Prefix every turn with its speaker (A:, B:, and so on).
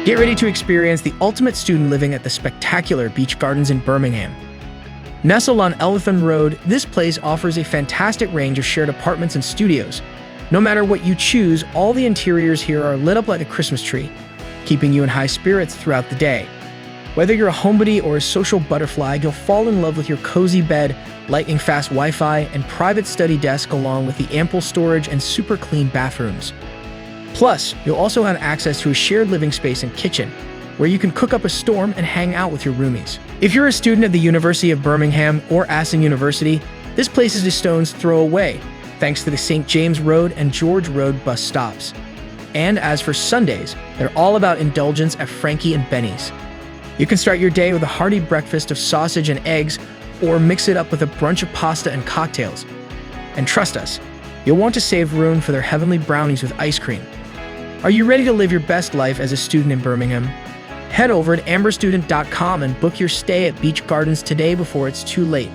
A: Get ready to experience the ultimate student living at the spectacular Beech Gardens in Birmingham. Nestled on Elephant Road, this place offers a fantastic range of shared apartments and studios. No matter what you choose, all the interiors here are lit up like a Christmas tree, keeping you in high spirits throughout the day. Whether you're a homebody or a social butterfly, you'll fall in love with your cozy bed, lightning-fast Wi-Fi, and private study desk, along with the ample storage and super clean bathrooms. Plus, you'll also have access to a shared living space and kitchen, where you can cook up a storm and hang out with your roomies. If you're a student at the University of Birmingham or Aston University, this place is a stone's throw away, thanks to the St. James Road and George Road bus stops. And as for Sundays, they're all about indulgence at Frankie and Benny's. You can start your day with a hearty breakfast of sausage and eggs, or mix it up with a brunch of pasta and cocktails. And trust us, you'll want to save room for their heavenly brownies with ice cream. Are you ready to live your best life as a student in Birmingham? Head over to amberstudent.com and book your stay at Beech Gardens today before it's too late.